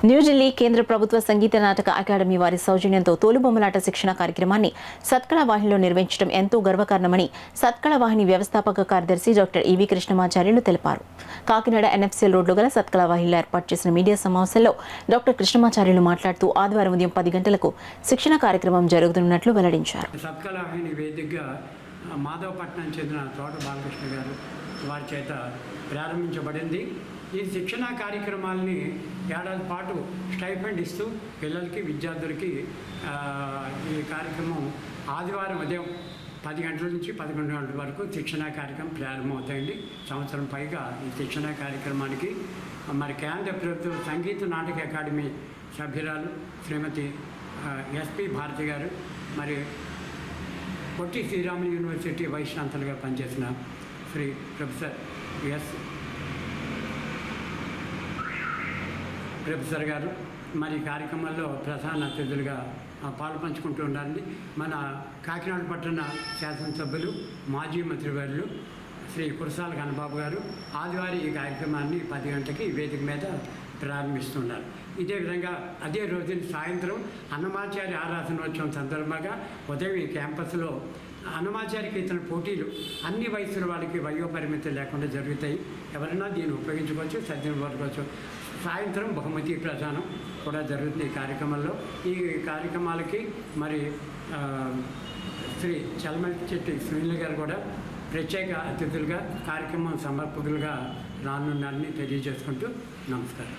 న్యూఢిల్లీ కేంద్ర ప్రభుత్వ సంగీత నాటక అకాడమీ వారి సౌజన్యంతో తోలుబొమ్మలాట శిక్షణ కార్యక్రమాన్ని సత్కళ వాహినిలో నిర్వహించడం ఎంతో గర్వకారణమని సత్కళ వాహిని వ్యవస్థాపక కార్యదర్శి డాక్టర్ ఈవి కృష్ణమాచార్యులు తెలిపారు. కాకినాడ ఎన్ఎఫ్సిఎల్ రోడ్లో గల సత్కళ వాహినిలో ఏర్పాటు చేసిన మీడియా సమావేశంలో డాక్టర్ కృష్ణమాచార్యులు మాట్లాడుతూ ఆదివారం ఉదయం 10 గంటలకు శిక్షణ కార్యక్రమం జరుగుతున్నట్లు వెల్లడించారు. సత్కళ వాహిని వేదికగా మాధవపట్నం చెందిన తోట బాలకృష్ణ గారు వారి చేత ప్రారంభించబడింది. ఈ శిక్షణ కార్యక్రమాలని ఏడాది పాటు స్టైఫండ్ ఇస్తూ పిల్లలకి విద్యార్థులకి ఈ కార్యక్రమం ఆదివారం ఉదయం 10 గంటల నుంచి 11 గంటల వరకు శిక్షణా కార్యక్రమం ప్రారంభమవుతాయండి. సంవత్సరం పైగా ఈ శిక్షణా కార్యక్రమానికి మరి కేంద్ర ప్రభుత్వ సంగీత నాటక అకాడమీ సభ్యురాలు శ్రీమతి ఎస్పి భారతి గారు, మరి పొట్టి శ్రీరాములు యూనివర్సిటీ వైస్ ఛాన్సలర్గా పనిచేసిన శ్రీ ప్రొఫెసర్ గారు మరి కార్యక్రమాల్లో ప్రధాన అతిథులుగా పాలు పంచుకుంటూ ఉండాలని మన కాకినాడ పట్టణ శాసనసభ్యులు మాజీ మంత్రివర్యులు శ్రీ కురసాల కన్నబాబు గారు ఆదివారం ఈ కార్యక్రమాన్ని 10 గంటలకి వేదిక మీద ప్రారంభిస్తున్నారు. ఇదే విధంగా అదే రోజున సాయంత్రం అన్నమాచార్య ఆరాధనోత్సవం సందర్భంగా ఉదయం ఈ క్యాంపస్లో అన్నమాచార్య కీర్తన పోటీలు అన్ని వయసుల వాళ్ళకి వయోపరిమితి లేకుండా జరుగుతాయి. ఎవరైనా దీన్ని ఉపయోగించుకోవచ్చు, సద్వినియోగపరచుకోవచ్చు. సాయంత్రం బహుమతి ప్రదానం కూడా జరుగుతుంది ఈ కార్యక్రమంలో. ఈ కార్యక్రమాలకి మరి శ్రీ చలమచెట్టి సునీల్ గారు కూడా ప్రత్యేక అతిథులుగా కార్యక్రమం సమర్పకులుగా రానున్నారని తెలియజేసుకుంటూ నమస్కారం.